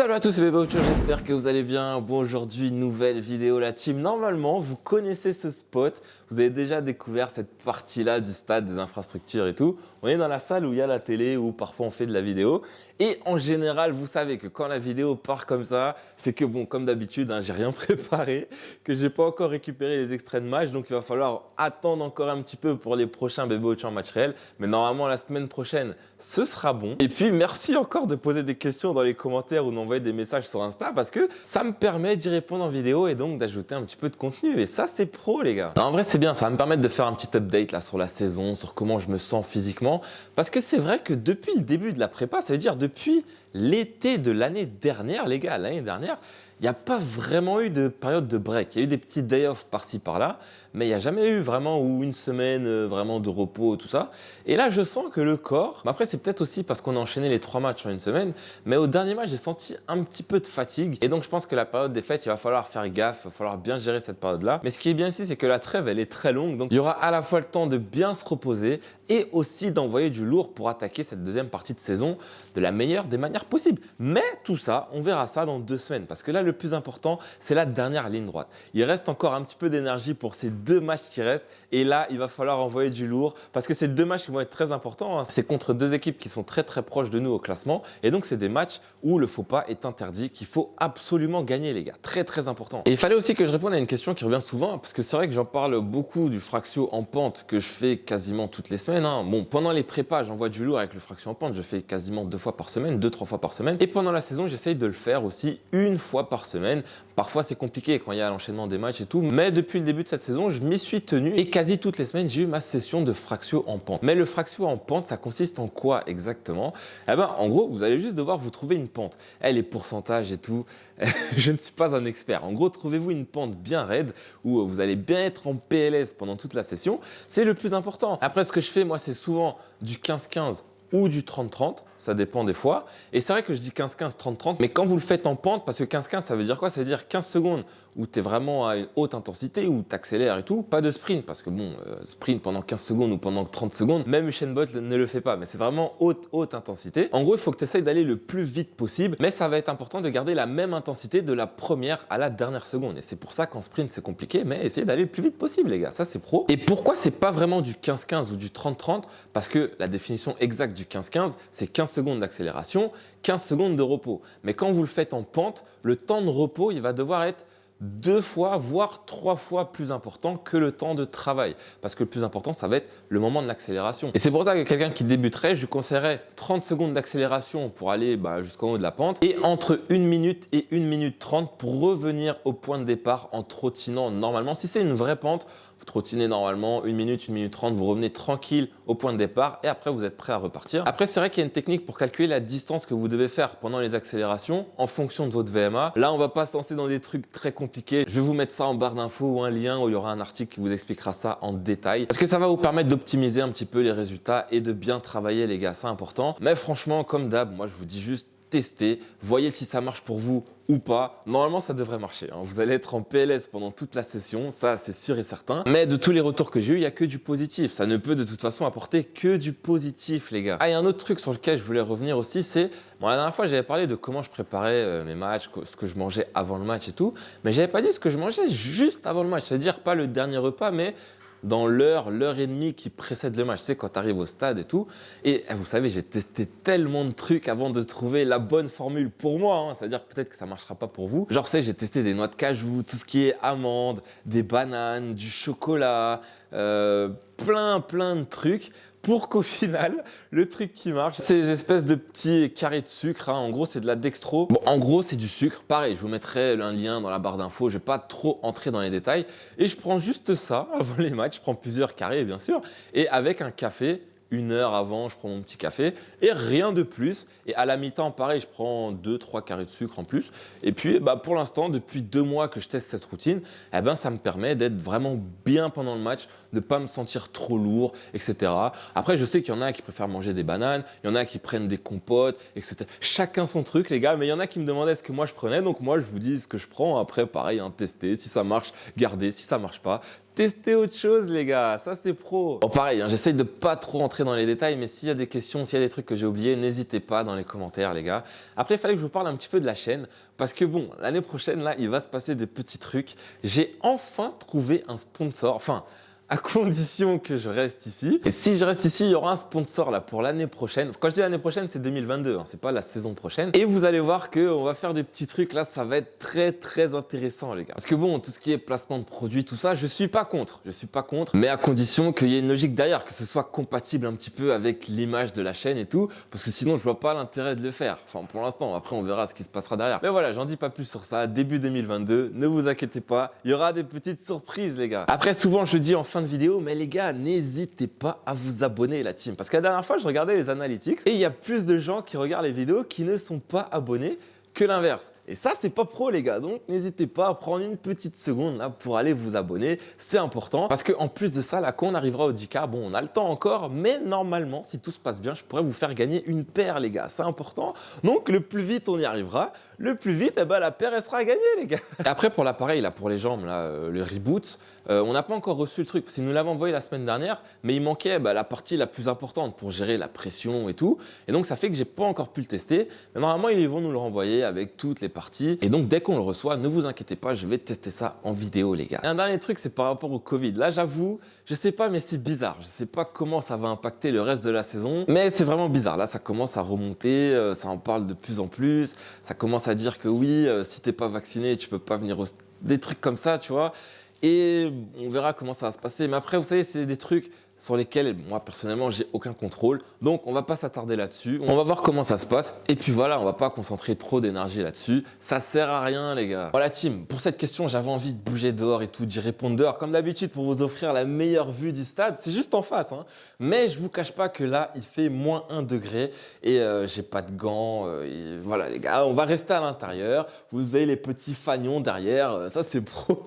Salut à tous, c'est Bébé, j'espère que vous allez bien. Bon, aujourd'hui, nouvelle vidéo la team. Normalement, vous connaissez ce spot, vous avez déjà découvert cette partie-là du stade, des infrastructures et tout. On est dans la salle où il y a la télé, où parfois on fait de la vidéo. Et en général, vous savez que quand la vidéo part comme ça, c'est que bon, comme d'habitude, j'ai rien préparé, que j'ai pas encore récupéré les extraits de match. Donc il va falloir attendre encore un petit peu pour les prochains Bébé Watch en match réel. Mais normalement, la semaine prochaine, ce sera bon. Et puis, merci encore de poser des questions dans les commentaires ou d'envoyer des messages sur Insta parce que ça me permet d'y répondre en vidéo et donc d'ajouter un petit peu de contenu. Et ça, c'est pro, les gars. Non, en vrai, c'est bien. Ça va me permettre de faire un petit update là sur la saison, sur comment je me sens physiquement. Parce que c'est vrai que depuis le début de la prépa, ça veut dire depuis l'été de l'année dernière, les gars, l'année dernière, il n'y a pas vraiment eu de période de break. Il y a eu des petits day off par-ci par-là, mais il n'y a jamais eu vraiment ou une semaine vraiment de repos, tout ça. Et là, je sens que le corps, après c'est peut-être aussi parce qu'on a enchaîné les 3 matchs en une semaine, mais au dernier match, j'ai senti un petit peu de fatigue. Et donc, je pense que la période des fêtes, il va falloir faire gaffe, il va falloir bien gérer cette période-là. Mais ce qui est bien ici, c'est que la trêve, elle est très longue. Donc, il y aura à la fois le temps de bien se reposer et aussi d'envoyer du lourd pour attaquer cette deuxième partie de saison de la meilleure des manières possibles. Mais tout ça, on verra ça dans 2 semaines. Parce que là, le plus important, c'est la dernière ligne droite. Il reste encore un petit peu d'énergie pour ces 2 matchs qui restent. Et là, il va falloir envoyer du lourd parce que ces 2 matchs qui vont être très importants. C'est contre 2 équipes qui sont très proches de nous au classement. Et donc, c'est des matchs où le faux pas est interdit, qu'il faut absolument gagner, les gars. Très important. Et il fallait aussi que je réponde à une question qui revient souvent parce que c'est vrai que j'en parle beaucoup du Fraxio en pente que je fais quasiment toutes les semaines. Bon, pendant les prépas, j'envoie du lourd avec le Fraxio en pente. Je fais quasiment 2 fois par semaine, 2-3 fois par semaine. Et pendant la saison, j'essaye de le faire aussi 1 fois par semaine. Parfois, c'est compliqué quand il y a l'enchaînement des matchs et tout. Mais depuis le début de cette saison, je m'y suis tenu et quasi toutes les semaines, j'ai eu ma session de Fraxio en pente. Mais le Fraxio en pente, ça consiste en quoi exactement? Eh ben, en gros, vous allez juste devoir vous trouver une pente. Les pourcentages et tout, je ne suis pas un expert. En gros, trouvez-vous une pente bien raide où vous allez bien être en PLS pendant toute la session. C'est le plus important. Après, ce que je fais, moi, c'est souvent du 15-15 ou du 30-30, ça dépend des fois. Et c'est vrai que je dis 15-15, 30-30, mais quand vous le faites en pente, parce que 15-15, ça veut dire quoi? Ça veut dire 15 secondes où tu es vraiment à une haute intensité, où tu accélères et tout, pas de sprint, parce que bon, sprint pendant 15 secondes ou pendant 30 secondes, même Usain Bolt ne le fait pas, mais c'est vraiment haute intensité. En gros, il faut que tu essayes d'aller le plus vite possible, mais ça va être important de garder la même intensité de la première à la dernière seconde. Et c'est pour ça qu'en sprint, c'est compliqué, mais essayez d'aller le plus vite possible, les gars, ça c'est pro. Et pourquoi c'est pas vraiment du 15-15 ou du 30-30? Parce que la définition exacte du 15-15, c'est 15 secondes d'accélération, 15 secondes de repos. Mais quand vous le faites en pente, le temps de repos, il va devoir être 2 fois, voire 3 fois plus important que le temps de travail. Parce que le plus important, ça va être le moment de l'accélération. Et c'est pour ça que quelqu'un qui débuterait, je lui conseillerais 30 secondes d'accélération pour aller jusqu'en haut de la pente et entre 1 minute et 1 minute 30 pour revenir au point de départ en trottinant normalement. Si c'est une vraie pente, vous trottinez normalement 1 minute 30, vous revenez tranquille au point de départ et après vous êtes prêt à repartir. Après, c'est vrai qu'il y a une technique pour calculer la distance que vous devez faire pendant les accélérations en fonction de votre VMA. Là, on va pas se lancer dans des trucs très compliqués. Je vais vous mettre ça en barre d'infos ou un lien où il y aura un article qui vous expliquera ça en détail. Parce que ça va vous permettre d'optimiser un petit peu les résultats et de bien travailler, les gars, c'est important. Mais franchement, comme d'hab, moi je vous dis juste testez, voyez si ça marche pour vous ou pas. Normalement, ça devrait marcher. Vous allez être en PLS pendant toute la session, ça c'est sûr et certain. Mais de tous les retours que j'ai eu, il n'y a que du positif. Ça ne peut de toute façon apporter que du positif, les gars. Il y a un autre truc sur lequel je voulais revenir aussi, c'est la dernière fois, j'avais parlé de comment je préparais mes matchs, ce que je mangeais avant le match et tout, mais j'avais pas dit ce que je mangeais juste avant le match, c'est-à-dire pas le dernier repas, mais dans l'heure et demie qui précède le match, tu sais, quand tu arrives au stade et tout. Et vous savez, j'ai testé tellement de trucs avant de trouver la bonne formule pour moi. C'est-à-dire peut-être que ça ne marchera pas pour vous. Genre, tu sais, j'ai testé des noix de cajou, tout ce qui est amandes, des bananes, du chocolat, plein de trucs. Pour qu'au final, le truc qui marche, c'est des espèces de petits carrés de sucre. En gros, c'est de la dextro. Bon, en gros, c'est du sucre. Pareil, je vous mettrai un lien dans la barre d'infos. Je vais pas trop entrer dans les détails. Et je prends juste ça avant les matchs. Je prends plusieurs carrés, bien sûr. Et avec un café, 1 heure avant, je prends mon petit café et rien de plus. Et à la mi-temps, pareil, je prends 2-3 carrés de sucre en plus. Et puis, pour l'instant, depuis 2 mois que je teste cette routine, ça me permet d'être vraiment bien pendant le match, de ne pas me sentir trop lourd, etc. Après, je sais qu'il y en a qui préfèrent manger des bananes, il y en a qui prennent des compotes, etc. Chacun son truc, les gars. Mais il y en a qui me demandaient ce que moi je prenais. Donc moi, je vous dis ce que je prends. Après, pareil, tester. Si ça marche, gardez. Si ça marche pas, Testez autre chose les gars, ça c'est pro. Bon pareil, hein, j'essaye de pas trop entrer dans les détails, mais s'il y a des questions, s'il y a des trucs que j'ai oubliés, n'hésitez pas dans les commentaires les gars. Après il fallait que je vous parle un petit peu de la chaîne, parce que bon, l'année prochaine là, il va se passer des petits trucs. J'ai enfin trouvé un sponsor, enfin à condition que je reste ici. Et si je reste ici, il y aura un sponsor là pour l'année prochaine. Quand je dis l'année prochaine, c'est 2022, hein, c'est pas la saison prochaine. Et vous allez voir qu'on va faire des petits trucs là, ça va être très intéressant les gars. Parce que bon, tout ce qui est placement de produits, tout ça, je suis pas contre. Je suis pas contre, mais à condition qu'il y ait une logique derrière, que ce soit compatible un petit peu avec l'image de la chaîne et tout. Parce que sinon, je vois pas l'intérêt de le faire. Enfin, pour l'instant, après on verra ce qui se passera derrière. Mais voilà, j'en dis pas plus sur ça. Début 2022, ne vous inquiétez pas, il y aura des petites surprises les gars. Après, souvent je dis en fin de vidéo, mais les gars, n'hésitez pas à vous abonner la team. Parce que la dernière fois, je regardais les analytics et il y a plus de gens qui regardent les vidéos qui ne sont pas abonnés que l'inverse. Et ça, c'est pas pro les gars, donc n'hésitez pas à prendre une petite seconde là pour aller vous abonner, c'est important. Parce qu'en plus de ça, là, quand on arrivera au 10K, bon, on a le temps encore, mais normalement, si tout se passe bien, je pourrais vous faire gagner une paire les gars, c'est important. Donc le plus vite on y arrivera, le plus vite, eh ben, la paire, elle sera gagnée les gars. Et après, pour l'appareil, là, pour les jambes, là, le reboot, on n'a pas encore reçu le truc, parce que nous l'avons envoyé la semaine dernière, mais il manquait la partie la plus importante pour gérer la pression et tout. Et donc, ça fait que j'ai pas encore pu le tester. Mais normalement, ils vont nous le renvoyer avec toutes les parties. Et donc, dès qu'on le reçoit, ne vous inquiétez pas, je vais tester ça en vidéo, les gars. Et un dernier truc, c'est par rapport au Covid. Là, j'avoue, je sais pas, mais c'est bizarre. Je sais pas comment ça va impacter le reste de la saison, mais c'est vraiment bizarre. Là, ça commence à remonter, ça en parle de plus en plus. Ça commence à dire que oui, si t'es pas vacciné, tu peux pas venir des trucs comme ça, tu vois. Et on verra comment ça va se passer. Mais après, vous savez, c'est des trucs sur lesquels moi personnellement j'ai aucun contrôle, donc on va pas s'attarder là-dessus, on va voir comment ça se passe et puis voilà, on va pas concentrer trop d'énergie là-dessus, ça sert à rien les gars. Voilà team, pour cette question j'avais envie de bouger dehors et tout, d'y répondre dehors comme d'habitude pour vous offrir la meilleure vue du stade, c'est juste en face hein. Mais je vous cache pas que là il fait moins 1 degré et j'ai pas de gants, et voilà les gars, on va rester à l'intérieur, vous avez les petits fagnons derrière, ça c'est pro.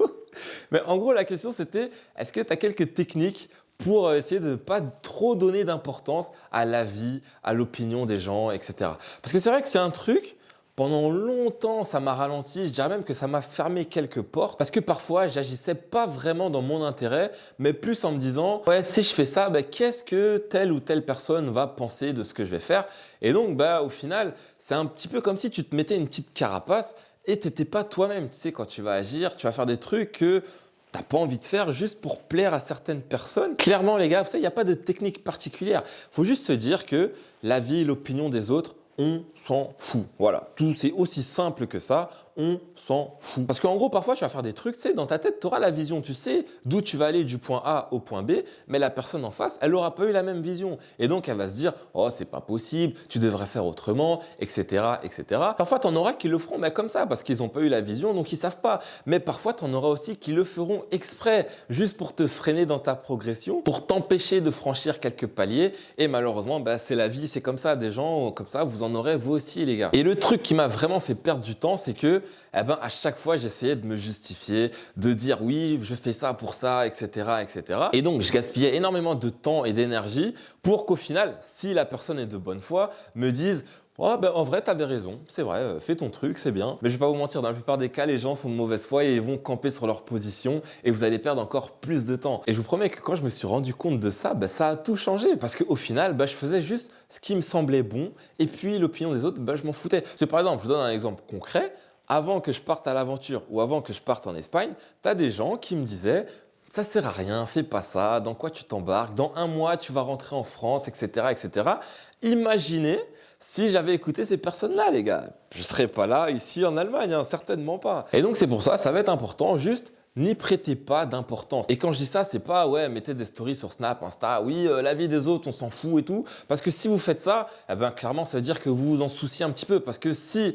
Mais en gros la question c'était, est-ce que tu as quelques techniques pour essayer de ne pas trop donner d'importance à l'avis, à l'opinion des gens, etc. Parce que c'est vrai que c'est un truc, pendant longtemps, ça m'a ralenti, je dirais même que ça m'a fermé quelques portes, parce que parfois, j'agissais pas vraiment dans mon intérêt, mais plus en me disant, ouais, si je fais ça, qu'est-ce que telle ou telle personne va penser de ce que je vais faire? Et donc, au final, c'est un petit peu comme si tu te mettais une petite carapace et tu n'étais pas toi-même. Tu sais, quand tu vas agir, tu vas faire des trucs que t'as pas envie de faire juste pour plaire à certaines personnes. Clairement, les gars, vous savez, il n'y a pas de technique particulière. Il faut juste se dire que l'avis, l'opinion des autres, on s'en fout. Voilà, tout c'est aussi simple que ça, on s'en fout. Parce qu'en gros, parfois, tu vas faire des trucs, tu sais, dans ta tête, tu auras la vision, tu sais d'où tu vas aller du point A au point B, mais la personne en face, elle n'aura pas eu la même vision. Et donc, elle va se dire, oh, c'est pas possible, tu devrais faire autrement, etc., etc. Parfois, tu en auras qui le feront, mais comme ça, parce qu'ils n'ont pas eu la vision, donc ils savent pas. Mais parfois, tu en auras aussi qui le feront exprès, juste pour te freiner dans ta progression, pour t'empêcher de franchir quelques paliers. Et malheureusement, c'est la vie, c'est comme ça, des gens comme ça, vous en aurez vous aussi, les gars. Et le truc qui m'a vraiment fait perdre du temps, c'est que à chaque fois, j'essayais de me justifier, de dire oui, je fais ça pour ça, etc., etc. Et donc, je gaspillais énormément de temps et d'énergie pour qu'au final, si la personne est de bonne foi, me dise oh, en vrai, t'avais raison, c'est vrai, fais ton truc, c'est bien. Mais je vais pas vous mentir, dans la plupart des cas, les gens sont de mauvaise foi et ils vont camper sur leur position et vous allez perdre encore plus de temps. Et je vous promets que quand je me suis rendu compte de ça, ça a tout changé parce qu'au final, je faisais juste ce qui me semblait bon et puis l'opinion des autres, je m'en foutais. C'est par exemple, je vous donne un exemple concret. Avant que je parte à l'aventure ou avant que je parte en Espagne, tu as des gens qui me disaient ça sert à rien, fais pas ça, dans quoi tu t'embarques, dans 1 mois tu vas rentrer en France, etc., etc. Imaginez si j'avais écouté ces personnes-là, les gars. Je serais pas là ici en Allemagne, hein, certainement pas. Et donc c'est pour ça va être important, juste n'y prêtez pas d'importance. Et quand je dis ça, c'est pas ouais, mettez des stories sur Snap, Insta, oui, la vie des autres, on s'en fout et tout. Parce que si vous faites ça, clairement, ça veut dire que vous vous en souciez un petit peu. Parce que si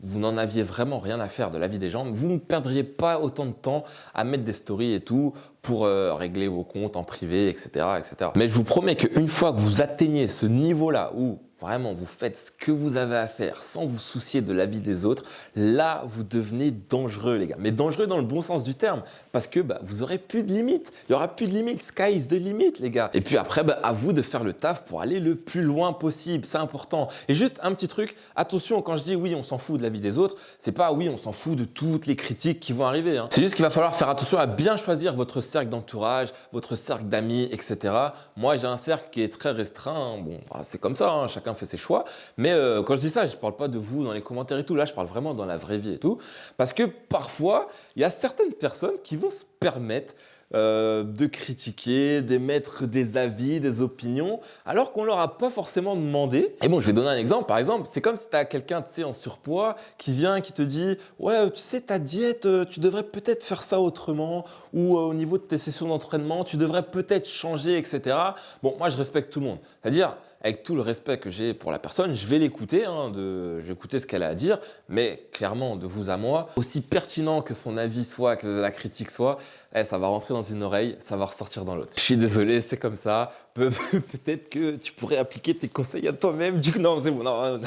vous n'en aviez vraiment rien à faire de la vie des gens, vous ne perdriez pas autant de temps à mettre des stories et tout pour régler vos comptes en privé, etc., etc. Mais je vous promets qu'une fois que vous atteignez ce niveau-là où vraiment vous faites ce que vous avez à faire sans vous soucier de l'avis des autres, là vous devenez dangereux les gars. Mais dangereux dans le bon sens du terme, parce que vous aurez plus de limites. Il n'y aura plus de limites, sky is the limit les gars. Et puis après, à vous de faire le taf pour aller le plus loin possible, c'est important. Et juste un petit truc, attention quand je dis oui on s'en fout de l'avis des autres, c'est pas oui on s'en fout de toutes les critiques qui vont arriver. C'est juste qu'il va falloir faire attention à bien choisir votre cercle d'entourage, votre cercle d'amis, etc. Moi j'ai un cercle qui est très restreint, bon c'est comme ça, chacun fait ses choix, mais quand je dis ça, je ne parle pas de vous dans les commentaires et tout, là je parle vraiment dans la vraie vie et tout, parce que parfois, il y a certaines personnes qui vont se permettre de critiquer, d'émettre des avis, des opinions, alors qu'on leur a pas forcément demandé. Et bon, je vais donner un exemple. Par exemple, c'est comme si tu as quelqu'un en surpoids qui vient, qui te dit « Ouais, tu sais, ta diète, tu devrais peut-être faire ça autrement, ou au niveau de tes sessions d'entraînement, tu devrais peut-être changer, etc. » Bon, moi, je respecte tout le monde. C'est-à-dire, avec tout le respect que j'ai pour la personne, je vais l'écouter, je vais écouter ce qu'elle a à dire, mais clairement, de vous à moi, aussi pertinent que son avis soit, que la critique soit, ça va rentrer dans une oreille, ça va ressortir dans l'autre. Je suis désolé, c'est comme ça. Peut-être que tu pourrais appliquer tes conseils à toi-même. Du coup, non, c'est bon, non,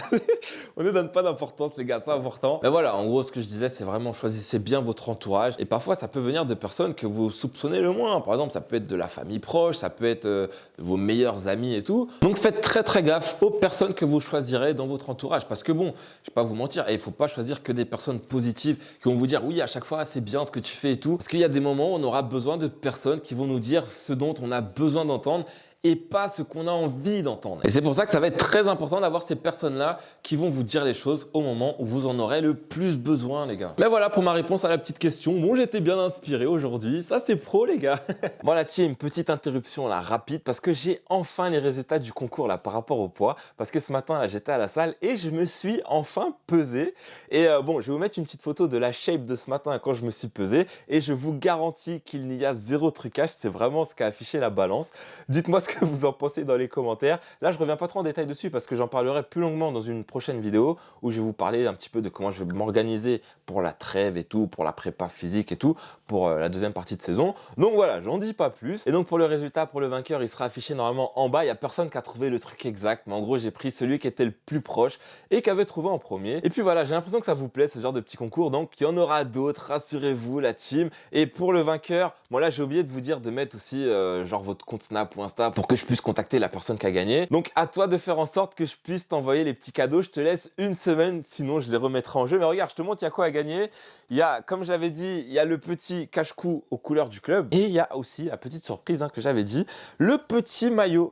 on ne donne pas d'importance, les gars, c'est important. Mais voilà, en gros, ce que je disais, c'est vraiment choisissez bien votre entourage. Et parfois, ça peut venir de personnes que vous soupçonnez le moins. Par exemple, ça peut être de la famille proche, ça peut être vos meilleurs amis et tout. Donc, faites très gaffe aux personnes que vous choisirez dans votre entourage. Parce que bon, je ne vais pas vous mentir, il ne faut pas choisir que des personnes positives qui vont vous dire oui, à chaque fois, c'est bien ce que tu fais et tout. Parce qu'il y a des moments où on aura besoin de personnes qui vont nous dire ce dont on a besoin d'entendre et pas ce qu'on a envie d'entendre. Et c'est pour ça que ça va être très important d'avoir ces personnes-là qui vont vous dire les choses au moment où vous en aurez le plus besoin, les gars. Mais voilà pour ma réponse à la petite question. Bon, j'étais bien inspiré aujourd'hui. Ça, c'est pro, les gars. Bon, la team, petite interruption là, rapide, parce que j'ai enfin les résultats du concours là par rapport au poids. Parce que ce matin, là, j'étais à la salle et je me suis enfin pesé. Et bon, je vais vous mettre une petite photo de la shape de ce matin quand je me suis pesé. Et je vous garantis qu'il n'y a zéro trucage. C'est vraiment ce qu'a affiché la balance. Dites-moi ce que vous en pensez dans les commentaires. Là, je reviens pas trop en détail dessus parce que j'en parlerai plus longuement dans une prochaine vidéo où je vais vous parler un petit peu de comment je vais m'organiser pour la trêve et tout, pour la prépa physique et tout, pour la deuxième partie de saison. Donc voilà, j'en dis pas plus. Et donc pour le résultat, pour le vainqueur, il sera affiché normalement en bas. Il n'y a personne qui a trouvé le truc exact, mais en gros, j'ai pris celui qui était le plus proche et qui avait trouvé en premier. Et puis voilà, j'ai l'impression que ça vous plaît, ce genre de petits concours. Donc il y en aura d'autres, rassurez-vous, la team. Et pour le vainqueur, bon là, j'ai oublié de vous dire de mettre aussi genre votre compte Snap ou Insta pour que je puisse contacter la personne qui a gagné. Donc à toi de faire en sorte que je puisse t'envoyer les petits cadeaux. Je te laisse une semaine, sinon je les remettrai en jeu. Mais regarde, je te montre, il y a quoi à gagner. Il y a, comme j'avais dit, il y a le petit cache-cou aux couleurs du club. Et il y a aussi la petite surprise que j'avais dit, le petit maillot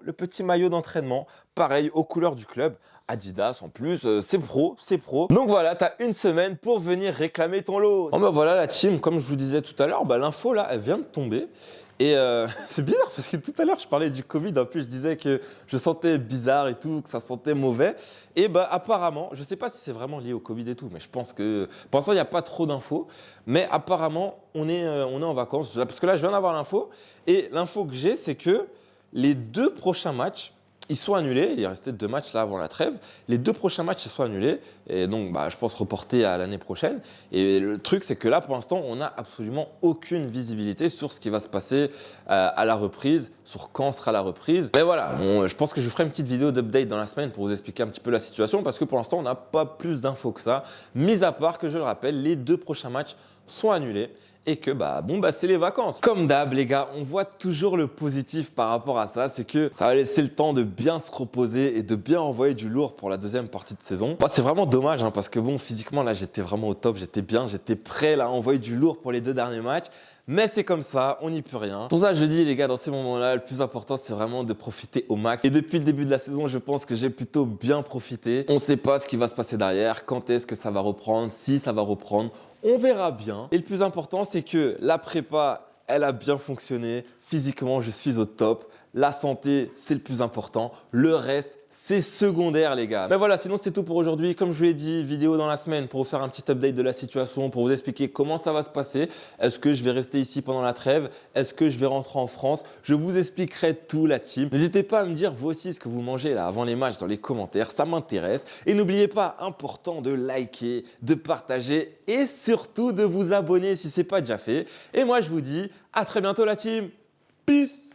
d'entraînement, pareil, aux couleurs du club. Adidas en plus, c'est pro, c'est pro. Donc voilà, tu as une semaine pour venir réclamer ton lot. Bon voilà la team, comme je vous disais tout à l'heure, l'info là, elle vient de tomber. Et c'est bizarre parce que tout à l'heure, je parlais du Covid. En plus, je disais que je sentais bizarre et tout, que ça sentait mauvais. Et apparemment, je ne sais pas si c'est vraiment lié au Covid et tout, mais je pense que pour l'instant, il n'y a pas trop d'infos. Mais apparemment, on est en vacances. Parce que là, je viens d'avoir l'info. Et l'info que j'ai, c'est que les 2 prochains matchs, ils sont annulés. Il restait 2 matchs là avant la trêve. Les 2 prochains matchs, ils sont annulés. Et donc, je pense reportés à l'année prochaine. Et le truc, c'est que là, pour l'instant, on n'a absolument aucune visibilité sur ce qui va se passer à la reprise, sur quand sera la reprise. Mais voilà, je pense que je ferai une petite vidéo d'update dans la semaine pour vous expliquer un petit peu la situation. Parce que pour l'instant, on n'a pas plus d'infos que ça. Mis à part que, je le rappelle, les 2 prochains matchs sont annulés. Et que c'est les vacances. Comme d'hab les gars, on voit toujours le positif par rapport à ça, c'est que ça va laisser le temps de bien se reposer et de bien envoyer du lourd pour la deuxième partie de saison. C'est vraiment dommage parce que physiquement là j'étais vraiment au top, j'étais bien, j'étais prêt là à envoyer du lourd pour les 2 derniers matchs. Mais c'est comme ça, on n'y peut rien. Pour ça, je dis les gars, dans ces moments-là, le plus important, c'est vraiment de profiter au max. Et depuis le début de la saison, je pense que j'ai plutôt bien profité. On ne sait pas ce qui va se passer derrière, quand est-ce que ça va reprendre, si ça va reprendre. On verra bien. Et le plus important, c'est que la prépa, elle a bien fonctionné. Physiquement, je suis au top. La santé, c'est le plus important. Le reste, c'est secondaire les gars. Mais voilà, sinon c'était tout pour aujourd'hui. Comme je vous l'ai dit, vidéo dans la semaine pour vous faire un petit update de la situation, pour vous expliquer comment ça va se passer. Est-ce que je vais rester ici pendant la trêve? Est-ce que je vais rentrer en France? Je vous expliquerai tout la team. N'hésitez pas à me dire vous aussi ce que vous mangez là avant les matchs dans les commentaires, ça m'intéresse. Et n'oubliez pas, important de liker, de partager et surtout de vous abonner si ce n'est pas déjà fait. Et moi je vous dis à très bientôt la team. Peace!